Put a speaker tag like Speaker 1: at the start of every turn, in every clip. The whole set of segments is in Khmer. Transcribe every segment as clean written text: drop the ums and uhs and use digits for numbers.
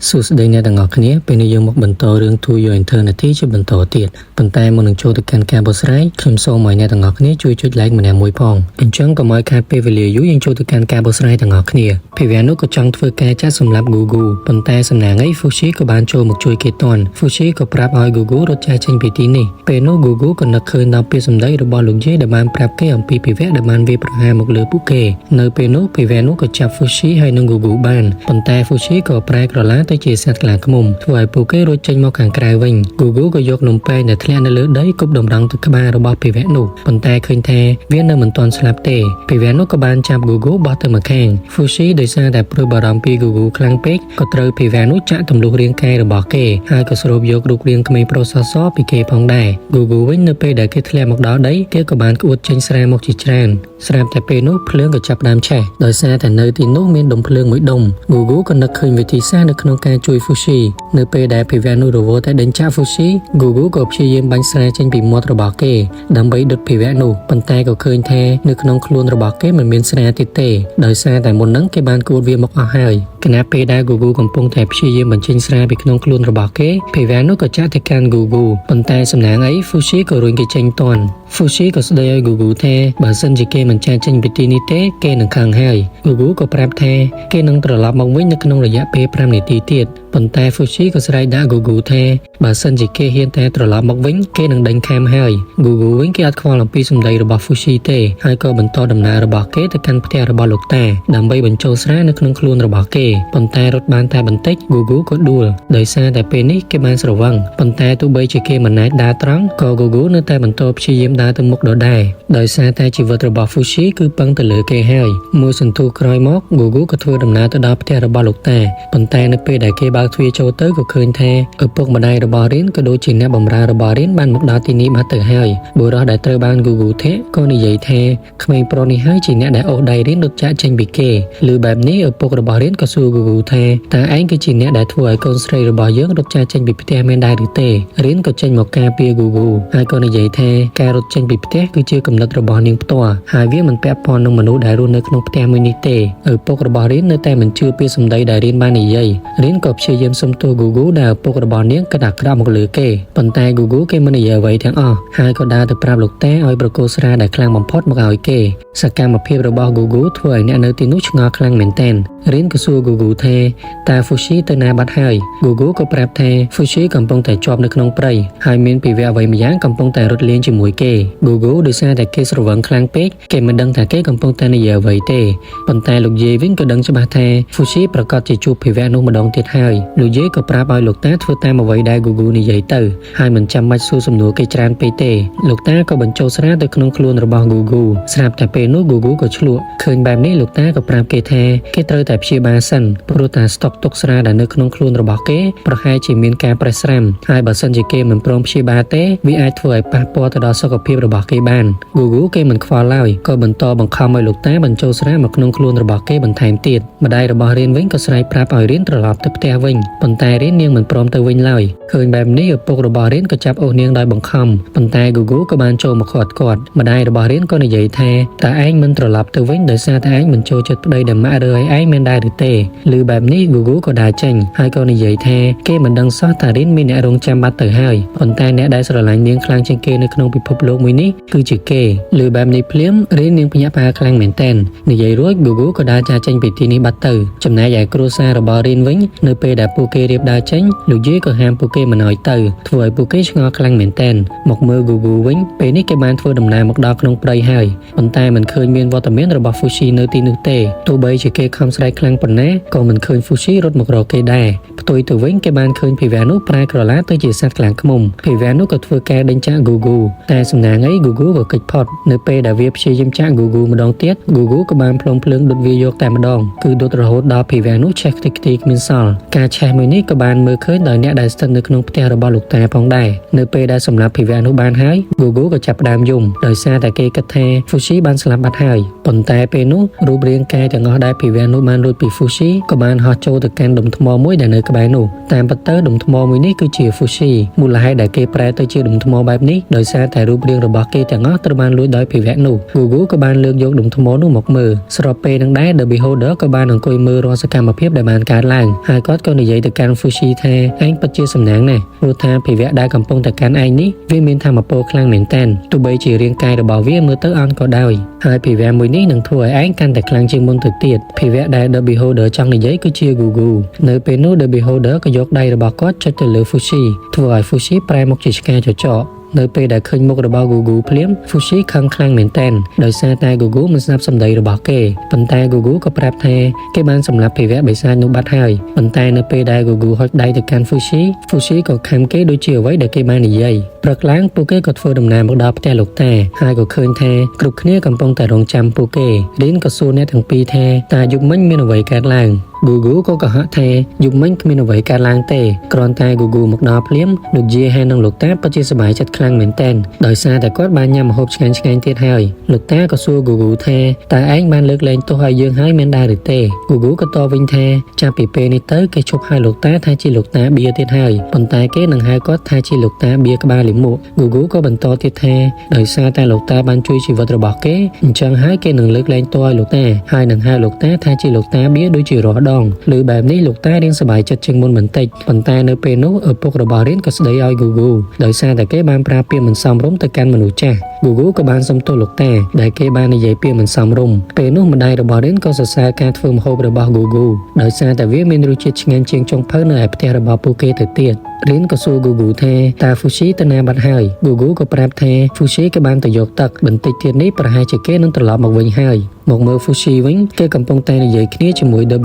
Speaker 1: សួស្តីអ្នកទាំងអស់គ្នាពេលនេះយើងមកបន្តរឿង To Your Eternity ជាបន្តទៀតប៉ុន្តែមុននឹងចូលទៅកាន់ការបកស្រាយខ្ញុំសូមឲ្យអ្នកទាំងអស់គ្នាជួយចុច like ម្នាក់មួយផងអញ្ចឹងកុំឲ្យខាតពេលវេលាយូរយើងចូលទៅកាន់ការបកស្រាយទាំងអស់គ្នាភាវៈនោះក៏ចង់ធ្វើការចាត់សម្លាប់ Google ប៉ុន្តែសំណាងឯ Fushi ក៏បានចូលមកជួយគេទាន់ Fushi ក៏ប្រាប់ឲ្យ Google រត់ចាកចេញពីទីនេះពេលនោះ Google ក៏នឹកឃើញដល់ពាក្យសម្ដីរបស់លោកយាយដែលបានប្រាប់គេអំពីភាវៈដែលបានវាយប្រហារមកលើពួកគេនៅពេលនោះភាវៈនោះក៏ចាប់ Fushi ហើយនិង Google បានប៉ុន្តែ Fushi ក៏ប្រែក្រឡាទៅជាសត្វខ្លាឃ្មុំធ្វើឲ្យពួកគេរត់ចេញមកខាងក្រៅវិញ Google ក៏យកនំពែងដែលធ្លាក់នៅលើដីគប់តម្រង់ទៅក្បាលរបស់ភាវៈនោះប៉ុន្តែឃើញថាវានៅមិនទាន់ស្លាប់ទេភាវៈនោះក៏បានចាប់ Google បោះទៅម្ខាង Fushi ដោយសារតែព្រួយបារម្ភពី Google ខ្លាំងពេកក៏ត្រូវភាវៈនោះចាក់ទម្លុះរាងកាយរបស់គេហើយក៏ស្រូបយករូបរាងក្មេងប្រុសសៗពីគេផងដែរ Google វិញនៅពេលដែលគេធ្លាក់មកដល់ដីគេក៏បានក្អួតចេញស្រាមកជាច្រើនស្រាប់តែពេលនោះភ្លើងក៏ចាប់ផ្ដើមឆេះដោយសារតែនៅទីនោះមានដុំភ្លើងមួយដុំ Google ក៏នឹកឃើញវិធីសាស្ត្រនៅក្នុងការជួយ Fushi នៅពេលដែលភាវៈនោះរវល់តែដេញចាក់ Fushi Google ក៏ព្យាយាមបាញ់ស្រាចេញពីមាត់របស់គេដើម្បីដុតភាវៈនោះប៉ុន្តែក៏ឃើញថានៅក្នុងខ្លួនរបស់គេមិនមានស្រាទៀតទេដោយសារតែមុនហ្នឹងគេបានគួតវាមកអស់ហើយគណៈពេលដែល Google កំពុងតែព្យាយាមបញ្ចេញស្រាពីក្នុងខ្លួនរបស់គេភាវៈនោះក៏ចាក់ទៅកាន់ Google ប៉ុន្តែសំណាងអី Fushi ក៏រុញគេចេញទាន់ Fushi ក៏ស្ដីឲ្យ Google ថាបើសិនជាគេមិនចាកចេញពីទីនេះទេគេនឹងខឹងហើយ Google ក៏ប្រាប់ថាគេនឹងត្រឡប់មកវិញនៅក្នុងរយៈពេល5នាទីទៀតប៉ុន្តែ Fushi ក៏ស្រែកដាក់ Google ថាបើសិនជាគេហ៊ានតែត្រឡប់មកវិញគេនឹងដេញខាំហើយ Google វិញគេអត់ខ្វល់អំពីសម្ដីរបស់ Fushi ទេហើយក៏បន្តដំណើររបស់គេទៅកាន់ផ្ទះរបស់លោកតាដើម្បីបញ្ចូលស្រានៅក្នុងខ្លួនរបស់គេប៉ុន្តែរត់បានតែបន្តិច Google ក៏ដួលដោយសារតែពេលនេះគេបានស្រវឹងប៉ុន្តែទោះបីជាគេមិនអាចដើរត្រង់ក៏ Google នៅតែបន្តព្យាយាមដើរទៅមុខដដែលដោយសារតែជីវិតរបស់ Fushi គឺពឹងទៅលើគេហើយមួយសន្ទុះក្រោយមក Google ក៏ធ្វើដំណើរទៅដល់ផ្ទះរបស់លោកតាប៉ុន្តែនៅពេលដែលគេបើកទ្វារចូលទៅក៏ឃើញថាឪពុកម្ដាយរបស់រៀនក៏ដូចជាអ្នកបម្រើរបស់រៀនបានមកដល់ទីនេះបាត់ទៅហើយបុរសដែលត្រូវបាន Google ធាក់ក៏និយាយថាក្មេងប្រុសនេះហើយជាអ្នកដែលអូសដៃរៀនរត់ចាកចេញពីគេឮបែបនេះឪពុករបស់រៀនក៏សួរ Google ថាតើឯងគឺជាអ្នកដែលធ្វើឲ្យកូនស្រីរបស់យើងរត់ចាកចេញពីផ្ទះមែនដែរឬទេរៀនក៏ចេញមកការពារ Google ហើយក៏និយាយថាការរត់ចេញពីផ្ទះគឺជាគំនិតរបស់នាងផ្ទាល់ហើយវាមិនពាក់ព័ន្ធនឹងមនុស្សដែលរស់នៅក្នុងផ្ទះមួយនេះទេឪពុករបស់រៀននៅតែមិនជឿពាក្យសម្ដីដែលរៀនបាននិយាយរៀនក៏ព្យាយាមសុំទោស Google ដែលឪពុករបស់នាងគិតអាក្រក់មកលើគេប៉ុន្តែ Google គេមិននិយាយអ្វីទាំងអស់ហើយក៏ដើរទៅប្រាប់លោកតាឲ្យប្រកល់ស្រាដែលខ្លាំងបំផុតមកឲ្យគេសកម្មភាពរបស់ Google ធ្វើឲ្យអ្នកនៅទីនោះឆ្ងល់ខ្លាំងមែនទែនរៀនក៏សួរ Google ថាតើ Fushi ទៅណាបាត់ហើយ Google ក៏ប្រាប់ថា Fushi កំពុងតែជាប់នៅក្នុងព្រៃហើយមានភាវៈអ្វីម្យ៉ាងកំពុងតែរត់លេងជាមួយគេ Google ដោយសារតែគេស្រវឹងខ្លាំងពេកគេមិនដឹងថាគេកំពុងតែនិយាយអ្វីទេប៉ុន្តែលោកយាយវិញក៏ដឹងច្បាស់ថា Fushi ប្រកាសជាជួបភាវៈនោះម្ដងទៀតហើយលោកយាយក៏ប្រាប់ឲ្យលោកតាធ្វើតាមអ្វីដែល Google និយាយទៅហើយមិនចាំបាច់សួរសំណួរគេច្រើនពេកទេលោកតាក៏បញ្ចូលស្រាទៅក្នុងខ្លួនរបស់ Google ស្រាប់តែពេលនោះ Google ក៏ឆ្លក់ឃើញបែបនេះលោកតាក៏ប្រាប់គេថាគេត្រូវតែព្យាបាលសិនព្រោះតែស្តុកទុកស្រាដែលនៅក្នុងខ្លួនរបស់គេប្រហែលជាមានការប្រេះស្រាំហើយបើសិនជាគេមិនព្រមព្យាបាលទេវាអាចធ្វើឲ្យប៉ះពាល់ទៅដល់សុខភាពរបស់គេបាន Google គេមិនខ្វល់ឡើយក៏បន្តបង្ខំឲ្យលោកតាបញ្ចូលស្រាមកក្នុងខ្លួនរបស់គេបន្ថែមទៀតម្ដាយរបស់រៀនវិញក៏ស្រែកប្រាប់ឲ្យរៀនត្រឡប់ទៅផ្ទះវិញប៉ុន្តែរៀននាងមិនព្រមទៅវិញឡើយឃើញបែបនេះឪពុករបស់រៀនក៏ចាប់អូសនាងដោយបង្ខំប៉ុន្តែ Google ក៏បានចូលមកខាត់គាត់ម្ដាយរបស់រៀនក៏និយាយថាតើឯងមិនត្រឡប់ទៅវិញដោយសារតែឯងមិនចូលចិត្តប្តីដែលម៉ាក់រើឲ្យឯងមែនដែរឬទេឮបែបនេះ Google ក៏ដើរចេញហើយក៏និយាយថាគេមិនដឹងសោះថារៀនមានអ្នករងចាំបាត់ទៅហើយប៉ុន្តែអ្នកដែលស្រឡាញ់នាងខ្លាំងជាងគេនៅក្នុងពិភពលោកមួយនេះគឺជាគេឮបែបនេះភ្លាមរៀននាងភ្ញាក់ផ្អើលខ្លាំងមែនទែននិយាយរួច Google ក៏ដើរចាកចេញពីទីនេះបាត់ទៅចំណែកឯគ្រួសាររបស់រៀនវិញនៅពេលដែលពួកគេរៀបដើរចេញលោកយាយក៏ហាមពួកគេមិនឲ្យទៅធ្វើឲ្យពួកគេឆ្ងល់ខ្លាំងមែនទែនមកមើល Google វិញពេលនេះគេបានធ្វើដំណើរមកដល់ក្នុងព្រៃហើយប៉ុន្តែមិនឃើញមានវត្តមានរបស់ Fushi នៅទីនោះទេទោះបីជាគេខំស្រែកខ្លាំងប៉ុណ្ណាក៏មិនឃើញ Fushi រត់មករកគេដែរផ្ទុយទៅវិញគេបានឃើញភាវៈនោះប្រែក្រឡាទៅជាសត្វខ្លាំងឃ្មុំភាវៈនោះក៏ធ្វើការដេញចាក់ Google តែសំណាងអី Google ក៏គេចផុតនៅពេលដែលវាព្យាយាមចាក់ Google ម្ដងទៀត Google ក៏បានផ្លុំភ្លើងដុតវាយកតែម្ដងគឺដុតរហូតដល់ភាវៈនោះឆេះខ្ទេចខ្ទីគ្មានសល់ការឆេះមួយនេះក៏បានមើលឃើញដោយអ្នកដែលស្ថិតនៅក្នុង ក្នុងផ្ទះរបស់លោកតាផងដែរនៅពេលដែលសម្រាប់ភិវៈនោះបានហើយ Google ក៏ចាប់ផ្ដើមយំដោយសារតែគេគិតថា Fushi បានស្លាប់បាត់ហើយប៉ុន្តែពេលនោះរូបរាងកាយទាំងអស់ដែលភិវៈនោះបានលួចពី Fushi ក៏បានហោះចូលទៅកាន់ដុំថ្មមួយដែលនៅក្បែរនោះតាមពិតទៅដុំថ្មមួយនេះគឺជា Fushi មូលហេតុដែលគេប្រែទៅជាដុំថ្មបែបនេះដោយសារតែរូបរាងរបស់គេទាំងអស់ត្រូវបានលួចដោយភិវៈនោះ Google ក៏បានលើកយកដុំថ្មនោះមកមើលស្របពេលនឹងដែរ The Beholder ក៏បានអង្គុយមើលរាល់សកម្មភាពដែលបានកើតឡើងហើយគាត់ក៏និយាយទៅកាន់ Fushi ថាឯងពិតជាសំណាងណាស់ព្រោះថាភិវៈដែលកំពុងតែកាន់ឯងនេះវាមានថាមពលខ្លាំងមែនទែនទោះបីជារាងកាយរបស់វាមើលទៅអន់ក៏ដោយហើយភិវៈមួយនេះនឹងធ្វើឲ្យឯងកាន់តែខ្លាំងជាងមុនទៅទៀតភិវៈដែល The Beholder ចង់និយាយគឺជា Google នៅពេលនោះ The Beholder ក៏យកដៃរបស់គាត់ចុចទៅលើ Fushi ធ្វើឲ្យ Fushi ប្រែមុខជាឆ្កែចចកនៅពេលដែលឃើញមុខរបស់ Google ភ្លាម Fushi ខឹងខ្លាំងមែនទែនដោយសារតែ Google មិនស្ដាប់សម្ដីរបស់គេប៉ុន្តែ Google ក៏ប្រាប់ថាគេបានសម្លាប់ភិវៈបិសាចនោះបាត់ហើយប៉ុន្តែនៅពេលដែល Google ហុចដៃទៅកាន់ Fushi ក៏ខំគេដូចជាអ្វីដែលគេបាននិយាយព្រឹកឡើងពួកគេក៏ធ្វើដំណើរមកដល់ផ្ទះលោកតាហើយក៏ឃើញថាគ្រប់គ្នាកំពុងតែរងចាំពួកគេរៀនក៏សួរអ្នកទាំងពីរថាតើយុគមិញមានអ្វីកើតឡើងGoogle ក៏កុហកថាយុគមិញគ្មានអ្វីកើតឡើងទេគ្រាន់តែ Google មកដល់ភ្លាមលោកយាយហើយនិងលោកតាពិតជាសប្បាយចិត្តខ្លាំងមែនទែនដោយសារតែគាត់បានញ៉ាំម្ហូបឆ្ងាញ់ៗទៀតហើយលោកតាក៏សួរ Google ថាតើឯងបានលើកលែងទោសឲ្យយើងហើយមែនដែរឬទេ Google ក៏តបវិញថាចាប់ពីពេលនេះទៅគេឈប់ហៅលោកតាថាជាលោកតាបៀទៀតហើយប៉ុន្តែគេនឹងហៅគាត់ថាជាលោកតាបៀក្បាលលាមក Google ក៏បន្តទៀតថាដោយសារតែលោកតាបានជួយជីវិតរបស់គេអញ្ចឹងហើយគេនឹងលើកលែងទោសឲ្យលោកតាហើយនឹងហៅលោកតាថាជាលោកតាបៀដូចជារាល់ដងឬបែបនេះលោកតារៀងសប្បាយចិត្តជាងមុនបន្តិចប៉ុន្តែនៅពេលនោះឪពុករបស់រៀនក៏ស្ដីឲ្យ Google ដោយសារតែគេបានប្រើពាក្យមិនសមរម្យទៅកាន់មនុស្សចាស់ Google ក៏បានសុំទោសលោកតាដែលគេបាននិយាយពាក្យមិនសមរម្យពេលនោះម្ដាយរបស់រៀនក៏សរសើរការធ្វើម្ហូបរបស់ Google ដោយសារតែវាមានរសជាតិឆ្ងាញ់ជាងចុងភៅនៅឯផ្ទះរបស់ពួកគេទៅទៀតរៀនក៏សួរ Google ថាតើ Fushi ទៅណាបាត់ហើយ Google ក៏ប្រាប់ថា Fushi ក៏បានទៅយកទឹកបន្តិចទៀតនេះប្រហែលជាគេនឹងត្រឡប់មកវិញហើយមកមើល Fushi វិញគេកំពុងតែនិយាយគ្នាជាមួយ The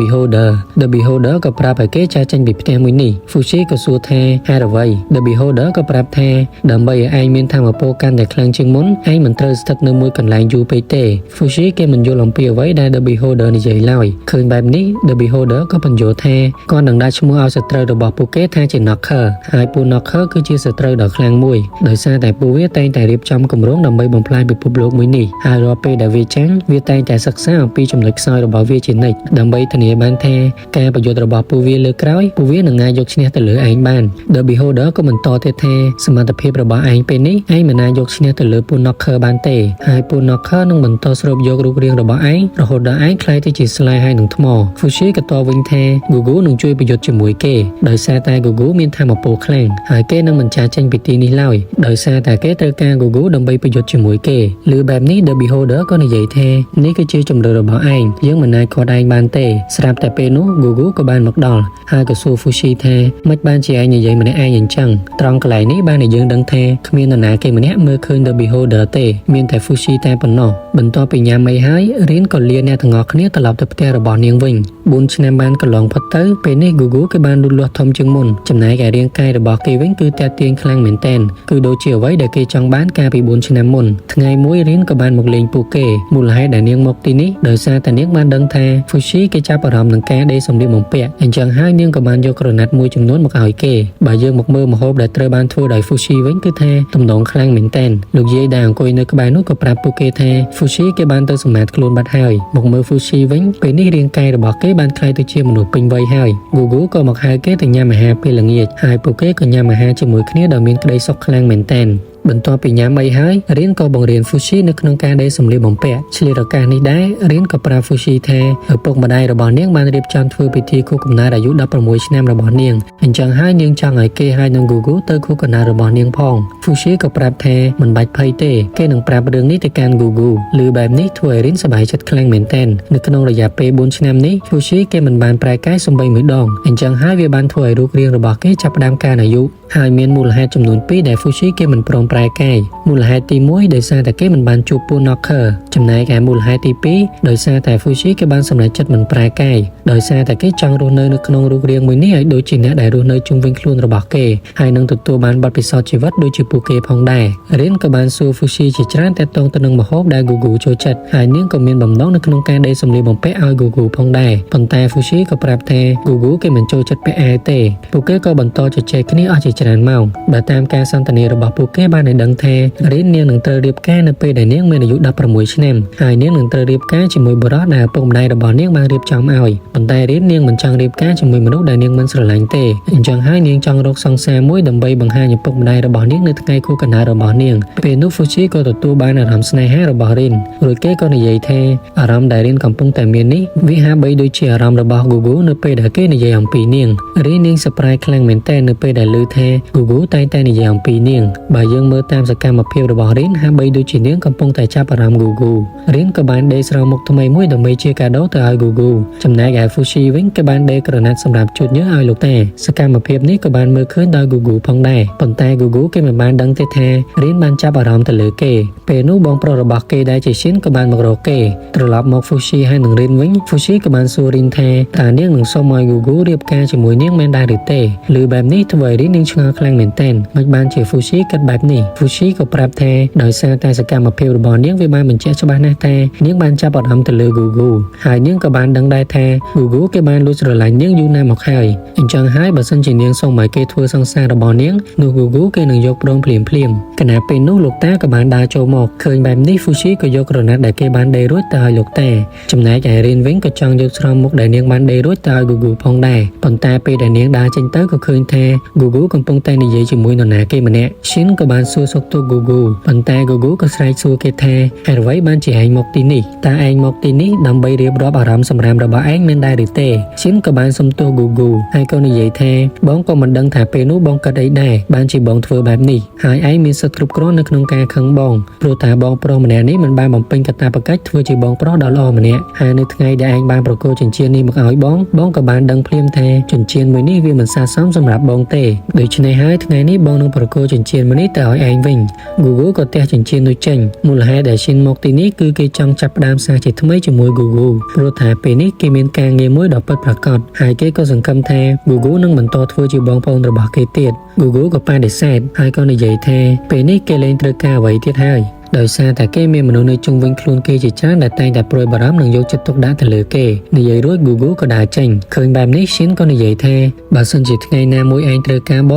Speaker 1: Beholder ក៏ប្រាប់ឲ្យគេចាកចេញពីផ្ទះមួយនេះ Fushi ក៏សួរថាហេតុអ្វី The Beholder ក៏ប្រាប់ថាដើម្បីឲ្យឯងមានថាមពលកាន់តែខ្លាំងជាងមុនឯងមិនត្រូវស្ថិតនៅមួយកន្លែងយូរពេកទេ Fushi គេមិនយល់អំពីអ្វីដែល The Beholder និយាយឡើយឃើញបែបនេះ The Beholder ក៏បញ្យល់ថាគាត់នឹងដាក់ឈ្មោះឲ្យសត្រូវរបស់ពួកគេថាជា Knocker ហើយពួក Knocker គឺជាសត្រូវដ៏ខ្លាំងមួយដោយសារតែពួកវាតែងតែរៀបចំគម្រោងដើម្បីបំផ្លាញពិភពលោកមួយនេះហើយរាល់ពេលដែលវាចាំងវាតែងតែសិក្សាអំពីចំណុចខ្សោយរបស់វាជានិច្ចដើម្បីធានាបានថាការប្រយុទ្ធរបស់ពួកវាលើក្រោយពួកវានឹងអាចយកឈ្នះទៅលើឯងបាន The Beholder ក៏បន្តទៀតថាសមត្ថភាពរបស់ឯងពេលនេះឯងមិនអាចយកឈ្នះទៅលើពួក Knocker បានទេហើយពួក Knocker នឹងបន្តស្រូបយករូបរាងរបស់ឯងរហូតដល់ឯងក្លាយទៅជាស្លែហើយនឹងថ្ម Fushi ក៏តបវិញថា Google នឹងជួយប្រយុទ្ធជាមួយគេដោយសារតែ Google មានថាមពលខ្លាំងហើយគេនឹងមិនចាកចេញពីទីនេះឡើយដោយសារតែគេត្រូវការ Google ដើម្បីប្រយុទ្ធជាមួយគេឬបែបនេះ The Beholder ក៏និយាយថានេះគឺជាជំរឿនរបស់ឯងយើងមិនអាចខាត់ឯងបានទេស្រាប់តែពេលនោះ Google ក៏បានមកដល់ហើយក៏សួរ Fushi ថាមិនបានជាឯងនិយាយម្នាក់ឯងអញ្ចឹងត្រង់កន្លែងនេះបានឲ្យយើងដឹងថាគ្មាននរណាគេម្នាក់មើលឃើញ The Beholder ទេមានតែ Fushi តែប៉ុណ្ណោះបន្ទាប់ពីញ៉ាំអីហើយរៀនក៏លាអ្នកទាំងអស់គ្នាត្រឡប់ទៅផ្ទះរបស់នាងវិញ4ឆ្នាំបានកន្លងផុតទៅពេលនេះ Google គេបានលូតលាស់ធំជាងមុនចំណែកឯរាងកាយរបស់គេវិញគឺតាក់ទាញខ្លាំងមែនទែនគឺដូចជាអ្វីដែលគេចង់បានកាលពី4ឆ្នាំមុនថ្ងៃមួយរៀនក៏បានមកលេងពួកគេមូលហេតុដែលនាងមកទីនេះដោយសារតែនាងបានដឹងថា Fushi គេចាប់អារម្មណ៍នឹងការដេរសម្លៀកបំពាក់អញ្ចឹងហើយនាងក៏បានយកក្រណាត់មួយចំនួនមកឲ្យគេបើយើងមកមើលម្ហូបដែលត្រូវបានធ្វើដោយ Fushi វិញគឺថាទំនងខ្លាំងមែនទែនលោកយាយដែលអង្គុយនៅក្បែរនោះក៏ប្រាប់ពួកគេថា Fushi គេបានទៅសម្អាតខ្លួនបាត់ហើយមកមើល Fushi វិញពេលនេះរាងកាយរបស់គេបានក្លាយទៅជាមនុស្សពេញវ័យហើយ Google ក៏មកហៅគេទៅញ៉ាំអាហារពេលល្ងាចហើយពួកគេក៏ញ៉ាំអាហារជាមួយគ្នាដោយមានក្តីសុខខ្លាំងមែនទែនបន្ទាប់ពីញ៉ាំអីហើយរៀនក៏បង្រៀន Fushi នៅក្នុងការដេរសម្លៀកបំពាក់ឆ្លៀតឱកាសនេះដែររៀនក៏ប្រាប់ Fushi ថាឪពុកម្ដាយរបស់នាងបានរៀបចំធ្វើពិធីខួបកំណើតអាយុ16ឆ្នាំរបស់នាងអញ្ចឹងហើយនាងចង់ឲ្យគេហើយនឹង Google ទៅខួបកំណើតរបស់នាងផង Fushi ក៏ប្រាប់ថាមិនបាច់ភ័យទេគេនឹងប្រាប់រឿងនេះទៅកាន់ Google ឬបែបនេះធ្វើឲ្យរៀនសប្បាយចិត្តខ្លាំងមែនទែននៅក្នុងរយៈពេល4ឆ្នាំនេះ Fushi គេមិនបានប្រែកាយសូម្បីមួយដងអញ្ចឹងហើយវាបានធ្វើឲ្យរូបរាងរបស់គេចាប់ផ្ដើមកើនអាយុហើយមានមូលហេតុចំនួន2ដែល Fushi គេមិនព្រម ប្រែកាយមូលហេតុទី1ដោយសារតែគេមិនបានជួបពូ Knocker ចំណែកឯមូលហេតុទី2ដោយសារតែ Fushi គេបានសម្រេចចិត្តមិនប្រែកាយដោយសារតែគេចង់រស់នៅក្នុងរូបរាងមួយនេះឲ្យដូចជាអ្នកដែលរស់នៅជុំវិញខ្លួនរបស់គេហើយនឹងទទួលបានបទពិសោធន៍ជីវិតដូចជាពួកគេផងដែររៀនក៏បានសួរ Fushi ជាច្រើនទាក់ទងទៅនឹងម្ហូបដែល Gugu ចូលចិត្តហើយនាងក៏មានបំណងនៅក្នុងការដេរសម្លៀកបំពាក់ឲ្យ Gugu ផងដែរប៉ុន្តែ Fushi ក៏ប្រាប់ថា Gugu គេមិនចូលចិត្តពាក់អាវទេពួកគេក៏បន្តជជែកគ្នាអស់ជាច្រើនម៉ោងបើតាមការសន្ទនារបស់ពួកគេបានឲ្យដឹងថារៀននាងនឹងត្រូវរៀបការនៅពេលដែលនាងមានអាយុ16ឆ្នាំហើយនាងនឹងត្រូវរៀបការជាមួយបុរសដែលឪពុកម្ដាយរបស់នាងបានរៀបចំឲ្យប៉ុន្តែរៀននាងមិនចង់រៀបការជាមួយមនុស្សដែលនាងមិនស្រឡាញ់ទេអញ្ចឹងហើយនាងចង់រកសង្សារមួយដើម្បីបង្ហាញឪពុកម្ដាយរបស់នាងនៅថ្ងៃខួបកំណើតរបស់នាងពេលនោះ Fushi ក៏ទទួលបានអារម្មណ៍ស្នេហារបស់រៀនរួចគេក៏និយាយថាអារម្មណ៍ដែលរៀនកំពុងតែមាននេះវាហាក់បីដូចជាអារម្មណ៍របស់ Gugu នៅពេលដែលគេនិយាយអំពីនាងរៀននាងសប្បាយខ្លាំងមែនទែននៅពេលដែលឮថា Gugu តែងតែនិយាយអំពីនាងបើយើងមើលតាមសកម្មភាពរបស់រៀនហាក់បីដូចជានាងកំពុងតែចាប់អារម្មណ៍ Gugu រៀនក៏បានដេរស្រោមមុខថ្មីមួយដើម្បីជាកាដូទៅឲ្យ Gugu ចំណែកឯ Fushi វិញក៏បានដេរក្រណាត់សម្រាប់ជូតញើសឲ្យលោកតាសកម្មភាពនេះក៏បានមើលឃើញដោយ Gugu ផងដែរប៉ុន្តែ Gugu គេមិនបានដឹងទេថារៀនបានចាប់អារម្មណ៍ទៅលើគេពេលនោះបងប្រុសរបស់គេដែលជា Shin ក៏បានមករកគេត្រឡប់មក Fushi ហើយនឹងរៀនវិញ Fushi ក៏បានសួររៀនថាតើនាងនឹងសុំឲ្យ Gugu រៀបការជាមួយនាងមែនដែរឬទេឬបែបនេះធ្វើឲ្យរៀននាងឆ្ងល់ខ្លាំងមែនទែនមិនបានជា Fushi គិតបែបនេះ Fushi ក៏ប្រាប់ថាដោយសារតែសកម្មភាពរបស់នាងវាបានបញ្ជាក់ច្បាស់ណាស់ថានាងបានចាប់អារម្មណ៍ទៅលើ Gugu ហើយនាងក៏បានដឹងដែរថា Gugu គេបានលួចស្រឡាញ់នាងយូរណាស់មកហើយអញ្ចឹងហើយបើសិនជានាងសុំឲ្យគេធ្វើសង្សាររបស់នាងនោះ Gugu គេនឹងយកព្រមភ្លាមខណៈពេលនោះលោកតាក៏បានដើរចូលមកឃើញបែបនេះ Fushi ក៏យកក្រណាត់ដែលគេបានដេររួចទៅឲ្យលោកតាចំណែកឯរៀនវិញក៏ចង់យកស្រោមមុខដែលនាងបានដេររួចទៅឲ្យ Gugu ផងដែរប៉ុន្តែពេលដែលនាងដើរចេញទៅក៏ឃើញថា Gugu កំពុងតែនិយាយជាមួយនរណាគេម្នាក់ Shin ក៏បានសួរសុខទុក្ខ Gugu ប៉ុន្តែ Gugu ក៏ស្រែកសួរគេថាហេតុអ្វីបានជាឯងមកទីនេះតើឯងមកទីនេះដើម្បីរៀបរាប់អារម្មណ៍សម្រាមរបស់ឯងមែនដែរឬទេ Shin ក៏បានសុំទោស Gugu ហើយក៏និយាយថាបងក៏មិនដឹងថាពេលនោះបងគិតអីដែរបានជាបងធ្វើបែបនេះហើយឯងមានសិទ្ធិគ្រប់គ្រាន់នៅក្នុងការខឹងបងព្រោះតែបងប្រុសម្នាក់នេះមិនបានបំពេញកាតព្វកិច្ចធ្វើជាបងប្រុសដ៏ល្អម្នាក់ហើយនៅថ្ងៃដែលឯងបានប្រគល់ចិញ្ចៀននេះមកឲ្យបងក៏បានដឹងភ្លាមថាចិញ្ចៀនមួយនេះវាមិនស័ក្តិសមសម្រាប់បងទេដូច្នេះហើយថ្ងៃនេះបងនឹងប្រគល់ចិញ្ចៀនមួយនេះទៅឲ្យឯងវិញ Gugu ក៏ទះចិញ្ចៀននោះចេញមូលហេតុដែល Shin មកទីនេះគឺគេចង់ចាប់ផ្ដើមសារជាថ្មីជាមួយ Gugu ព្រោះថាពេលនេះគេមានការងារមួយដ៏ពិតប្រាកដហើយគេក៏សង្ឃឹមថា Gugu នឹងបន្តធ្វើជាបងប្អូនរបស់គេទៀត Gugu ក៏បដិសេធហើយក៏និយាយថាពេលនេះគេលែងត្រូវការអ្វីទៀតហើយដោយសារតែគេមានមនុស្សនៅជុំវិញខ្លួនគេជាច្រើនដែលតែងតែព្រួយបារម្ភនិងយកចិត្តទុកដាក់ទៅលើគេនិយាយរួច Gugu ក៏ដើរចេញឃើញបែបនេះ Shin ក៏និយាយថាបើសិនជាថ្ងៃណាមួយឯងត្រូវការប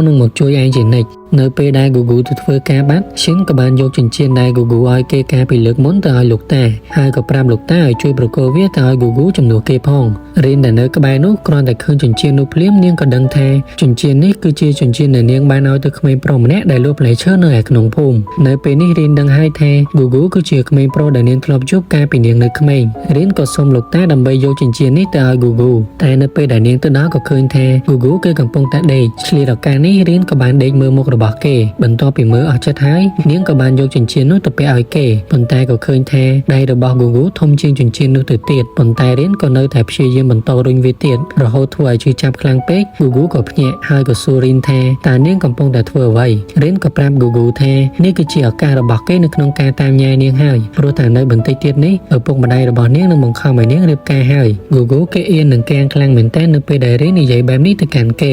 Speaker 1: ងនឹងមកជួយឯងជានិច្ចនៅពេលដែល Gugu ទៅធ្វើការបាត់ Shin ក៏បានយកចិញ្ចៀនដែល Gugu ឲ្យគេកាលពីលើកមុនទៅឲ្យលោកតាហើយក៏ប្រាប់លោកតាឲ្យជួយប្រគល់វាទៅឲ្យ Gugu ជំនួសគេផងរៀនដែលនៅក្បែរនោះគ្រាន់តែឃើញចិញ្ចៀននោះភ្លាមនាងក៏ដឹងថាចិញ្ចៀននេះគឺជាចិញ្ចៀនដែលនាងបានឲ្យទៅក្មេងប្រុសម្នាក់ដែលលក់ផ្លែឈើនៅឯក្នុងភូមិនៅពេលនេះរៀនដឹងហើយថា Gugu គឺជាក្មេងប្រុសដែលនាងធ្លាប់ជួបកាលពីនាងនៅក្មេងរៀនក៏សុំលោកតាដើម្បីយកចិញ្ចៀននេះទៅឲ្យ Gugu តែនៅពេលដែលនាងទៅដល់ក៏ឃើញថា Gugu គេកំពុងតែដេកឆ្លៀតឱកាសនេះរៀនក៏បានដេកមើលមុខរបស់គេបន្ទាប់ពីមើលអស់ចិត្តហើយនាងក៏បានយកចិញ្ចៀននោះទៅពាក់ឲ្យគេប៉ុន្តែក៏ឃើញថាដៃរបស់ Gugu ធំជាងចិញ្ចៀននោះទៅទៀតប៉ុន្តែរៀនក៏នៅតែព្យាយាមបន្តរុញវាទៀតរហូតធ្វើឲ្យឈឺចាប់ខ្លាំងពេក Gugu ក៏ភ្ញាក់ហើយក៏សួររៀនថាតើនាងកំពុងតែធ្វើអ្វីរៀនក៏ប្រាប់ Gugu ថានេះគឺជាឱកាសរបស់គេនៅក្នុងការតាមញ៉ែនាងហើយព្រោះតែនៅបន្តិចទៀតនេះឪពុកម្ដាយរបស់នាងនឹងបង្ខំឲ្យនាងរៀបការហើយ Gugu គេអៀននឹងកាំងខ្លាំងមែនទែននៅពេលដែលរៀននិយាយបែបនេះទៅកាន់គេ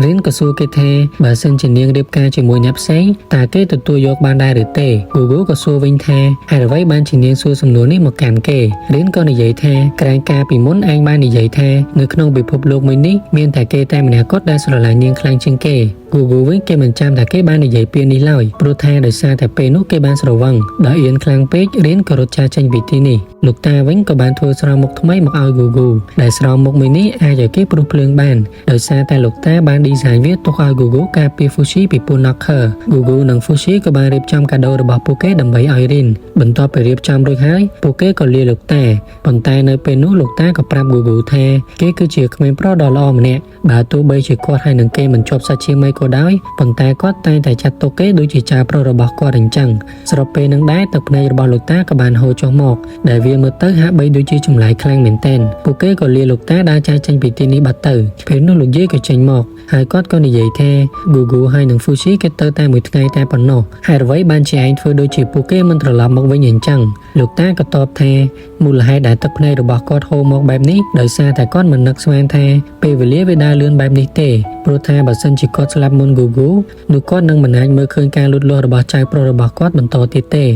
Speaker 1: រៀនក៏សួរគេថាបើសិនជានាងរៀបការជាមួយអ្នកផ្សេងតើគេទទួលយកបានដែរឬទេ Gugu ក៏សួរវិញថាហេតុអ្វីបានជានាងសួរសំណួរនេះមកកាន់គេរៀនក៏និយាយថាក្រែងការពីមុនឯងបាននិយាយថានៅក្នុងពិភពលោកមួយនេះមានតែគេតែម្នាក់គត់ដែលស្រឡាញ់នាងខ្លាំងជាងគេ Gugu វិញគេមិនចាំថាគេបាននិយាយពាក្យនេះឡើយព្រោះថាដោយសារតែពេលនោះគេបានស្រវឹងដោយអៀនខ្លាំងពេករៀនក៏រត់ចាកចេញពីទីនេះលោកតាវិញក៏បានធ្វើស្រោមមុខថ្មីមកឲ្យ Gugu ដែលស្រោមមុខមួយនេះអាចឲ្យគេព្រោះភ្លើងបានដោយសារតែលោកតាបានឌីហ្សាញវាទុកឲ្យ Gugu ការពារ Fushi ពីពូ Knocker Gugu និង Fushi ក៏បានរៀបចំកាដូរបស់ពួកគេដើម្បីឲ្យរៀនបន្ទាប់ពីរៀបចំរួចហើយពួកគេក៏លាលោកតាប៉ុន្តែនៅពេលនោះលោកតាក៏ប្រាប់ Gugu ថាគេគឺជាក្មេងប្រុសដ៏ល្អម្នាក់បើទោះបីជាគាត់ហើយនឹងគេមិនជាប់សាច់ឈាមអីក៏ដោយប៉ុន្តែគាត់តែងតែចាត់ទុកគេដូចជាចៅប្រុសរបស់គាត់អញ្ចឹងស្របពេលនឹងដែរទឹកភ្នែករបស់លោកតាក៏បានហូរចុះមកដែលវាមើលទៅហាក់បីដូចជាចម្លែកខ្លាំងមែនទែនពួកគេក៏លាលោកតាដើរចាកចេញពីទីនេះបាត់ទៅពេលនោះលោកយាយក៏ចេញមកហើយគាត់ក៏និយាយថា Gugu ហើយនឹង Fushi គេទៅតែមួយថ្ងៃតែប៉ុណ្ណោះហើយអ្វីបានជាឯងធ្វើដូចជាពួកគេមិនត្រឡប់មកវិញអញ្ចឹងលោកតាក៏តបថាមូលហេតុដែលទឹកភ្នែករបស់គាត់ហូរមកបែបនេះដោយសារតែគាត់មិននឹកស្មានថាពេលវេលាវាដើរលឿនបែបនេះទេព្រោះថាបើសិនជាគាត់ស្លាប់មុន Google នោះគាត់នឹងមិនអាចមើលឃើញការលូតលាស់របស់ចៅប្រុសរបស់គាត់បន្តទៀតទេ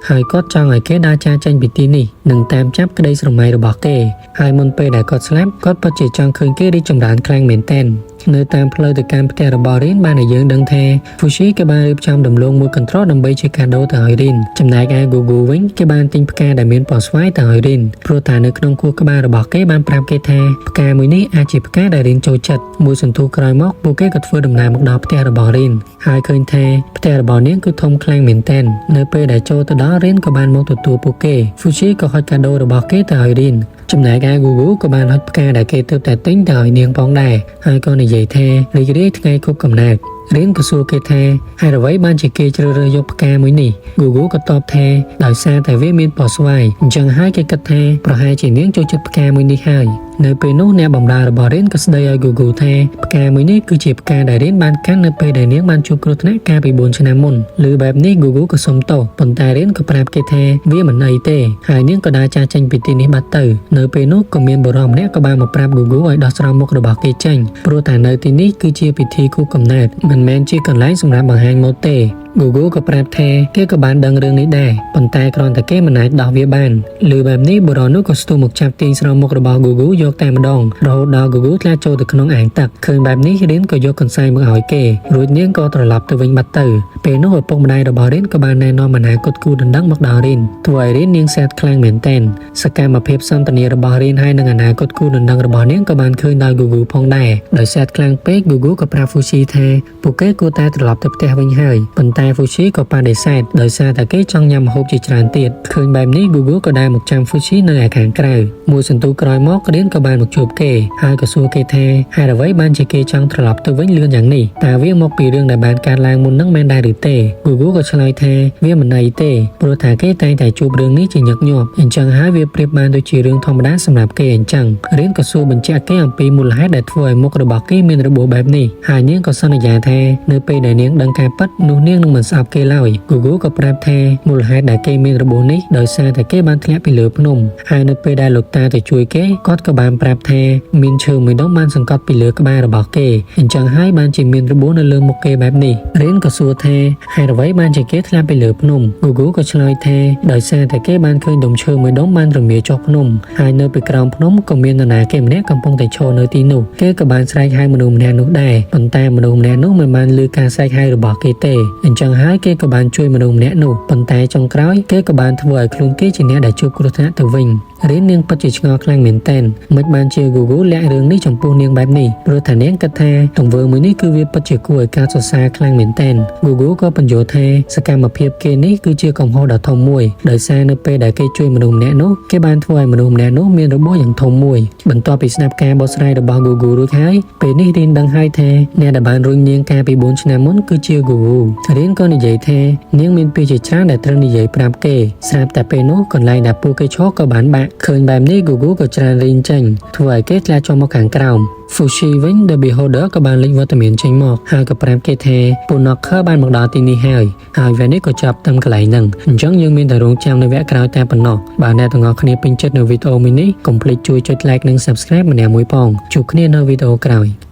Speaker 1: ហើយគាត់ចង់ឲ្យគេដើរចាកចេញពីទីនេះនិងតាមចាប់ក្តីស្រមៃរបស់គេហើយមុនពេលដែលគាត់ស្លាប់គាត់ពិតជាចង់ឃើញគេរីកចម្រើនខ្លាំងមែនទែននៅតាមផ្លូវទៅកាន់ផ្ទះរបស់រីនបានឲ្យយើងដឹងថា Fushi គេបានរៀបចំដំឡូងមួយកន្ត្រកដើម្បីជាកាដូទៅឲ្យរីនចំណែកឯ Google វិញគេបានទិញផ្កាដែលមានពណ៌ស្វាយទៅឲ្យរីនព្រោះតែនៅក្នុងខួរក្បាលរបស់គេបានប្រាប់គេថាផ្កាមួយនេះអាចជាផ្កាដែលរីនចូលចិត្តមួយសន្ទុះក្រោយមកពួកគេក៏ធ្វើដំណើរមកដល់ផ្ទះរបស់រីនហើយឃើញថាផ្ទះរបស់នាងគឺធំខ្លាំងមែនទែននៅពេលដែលចូលទៅដល់រីនក៏បានមកទទួលពួកគេ Fushi ក៏ហុចកាដូរបស់គេទៅឲ្យរីនចំណែកឯ Google ក៏បានហុចផ្កាដែលគេទើបតែទិញទៅឲ្យនាងផងដែរហើយក៏និយាយថារីករាយថ្ងៃខួបកំណើតរៀនក៏សួរគេថាហេតុអ្វីបានជាគេជ្រើសរើសយកផ្កាមួយនេះ Google ក៏តបថាដោយសារតែវាមានពណ៌ស្វាយអញ្ចឹងហើយគេគិតថាប្រហែលជានាងចូលចិត្តផ្កាមួយនេះហើយនៅពេលនោះអ្នកបម្រើរបស់រៀនក៏ស្ដីឲ្យ Google ថាផ្កាមួយនេះគឺជាផ្កាដែលរៀនបានកាន់នៅពេលដែលនាងបានជួបគ្រោះថ្នាក់កាលពី4ឆ្នាំមុនឬបែបនេះ Google ក៏សុំទោសប៉ុន្តែរៀនក៏ប្រាប់គេថាវាមិនអីទេហើយនាងក៏ដើរចាកចេញពីទីនេះបាត់ទៅនៅពេលនោះក៏មានបុរសម្នាក់ក៏បានមកប្រាប់ Google ឲ្យដោះស្រង់មុខរបស់គេចេញព្រោះតែនៅទីនេះគឺជាពិធីខួបកំណើតមិនមែនជាកន្លែងសម្រាប់បង្ហាញម៉ូដទេ Google ក៏ប្រាប់ថាគេក៏បានដឹងរឿងនេះដែរប៉ុន្តែគ្រាន់តែគេមិនអាចដោះវាបានលើបែបនេះបុរសនោះក៏ស្ទុះមកចាប់ទាញស្រោមមុខរបស់ Google យកតែម្ដងរហូតដល់ Google ធ្លាក់ចូលទៅក្នុងអាងទឹកឃើញបែបនេះរៀនក៏យកកន្សែងមកឲ្យគេរួចនាងក៏ត្រឡប់ទៅវិញបាត់ទៅពេលនោះឪពុកម្ដាយរបស់រៀនក៏បានណែនាំអនាគតគូដណ្ដឹងមកដល់រៀនធ្វើឲ្យរៀននាងសែតខ្លាំងមែនទែនសកម្មភាពសន្ទនារបស់រៀនហើយនឹងអនាគតគូដណ្ដឹងរបស់នាងក៏បានឃើញដោយ Google ផងដែរដោយសែតខ្លាំងពេក Google ក៏ប្រាប់ Fushi ថាពួកគេគួរតែត្រឡប់ទៅផ្ទះវិញហើយប៉ុន្តែ Fushi ក៏បដិសេធដោយសារតែគេចង់ញ៉ាំម្ហូបជាច្រើនទៀតឃើញបែបនេះ Google ក៏ដែរមកចាំ Fushi នៅឯខាងក្រៅមួយសន្ទុះក្រោយមករៀនក៏បានមកជួបគេហើយក៏សួរគេថាហេតុអ្វីបានជាគេចង់ត្រឡប់ទៅវិញលឿនយ៉ាងនេះតើវាមកពីរឿងដែលបានកើតឡើងមុននឹងមែនដែរឬទេ Google ក៏ឆ្លើយថាវាមិនអីទេព្រោះថាគេតែងតែជួបរឿងនេះជាញឹកញាប់អញ្ចឹងហើយវាប្រៀបបានដូចជារឿងធម្មតាសម្រាប់គេអញ្ចឹងរៀនក៏សួរបញ្ជាក់គេអំពីមូលហេតុដែលធ្វើឲ្យមុខរបស់គេមានរបួសបែបនេះហើយនាងក៏សន្យាថានៅពេលដែលនាងដឹងការពិតនោះនាងនឹងមិនស្អប់គេឡើយ Google ក៏ប្រាប់ថាមូលហេតុដែលគេមានរបួសនេះដោយសារតែគេបានធ្លាក់ពីលើភ្នំហើយនៅពេលដែលលោកតាទៅជួយគេគាត់ក៏បានប្រាប់ថាមានឈើមួយដុំបានសង្កត់ពីលើក្បាលរបស់គេអញ្ចឹងហើយបានជាមានរបួសនៅលើមុខគេបែបនេះរៀនក៏សួរថាហេតុអ្វីបានជាគេធ្លាក់ពីលើភ្នំ Google ក៏ឆ្លើយថាដោយសារតែគេបានឃើញដុំឈើមួយដុំបានរមាចុះភ្នំហើយនៅពីក្រោមភ្នំក៏មាននរណាគេម្នាក់កំពុងតែឈរនៅទីនោះគេក៏បានស្រែកហៅមនុស្សម្នាក់នោះដែរប៉ុន្តែមនុស្សម្នាក់នោះមិនបានឮការស្រែកហៅរបស់គេទេអញ្ចឹងហើយគេក៏បានជួយមនុស្សម្នាក់នោះប៉ុន្តែចុងក្រោយគេក៏បានធ្វើឲ្យខ្លួនគេជាអ្នកដែលជួបគ្រោះថ្នាក់ទៅវិញរៀននាងពិតជាឆ្ងល់ខ្លាំងមែនទែនមិនបានជា Google លាក់រឿងនេះចំពោះនាងបែបនេះព្រោះថានាងគិតថាទង្វើមួយនេះគឺវាពិតជាគួរឲ្យការសរសើរខ្លាំងមែនទែន Google ក៏បញ្យល់ថាសកម្មភាពគេនេះគឺជាកំហុសដ៏ធំមួយដោយសារនៅពេលដែលគេជួយមនុស្សម្នាក់នោះគេបានធ្វើឲ្យមនុស្សម្នាក់នោះមានរបួសយ៉ាងធំមួយបន្ទាប់ពីស្ដាប់ការបកស្រាយរបស់ Google រួចហើយពេលនេះរៀនដឹងហើយថាអ្នកដែលបានរុញនាងកាលពី4ឆ្នាំមុនគឺជា Google រៀនក៏និយាយថានាងមានពីជាច្រើនដែលត្រូវនិយាយប្រាប់គេស្រាប់តែពេលនោះកន្លែងដែលពួកគេឈរក៏បានបាក់ឃើញបែបនេះ Google ក៏ច្រានរៀនចេញធ្វើឲ្យគេធ្លាក់ចុះមកខាងក្រោម Fushi វិញ The Beholder ក៏បានលេចវត្តមានចេញមកហើយក៏ប្រាប់គេថាពូ Knocker បានមកដល់ទីនេះហើយវគ្គនេះក៏ចាប់តាំងកន្លែងហ្នឹងអញ្ចឹងយើងមានតែរងចាំនៅវគ្គក្រោយតែប៉ុណ្ណោះបើអ្នកទាំងអស់គ្នាពេញចិត្តនៅវីដេអូមួយនេះកុំភ្លេចជួយចុច like និង subscribe ម្នាក់មួយផងជួបគ្នានៅវីដេអូក្រោយ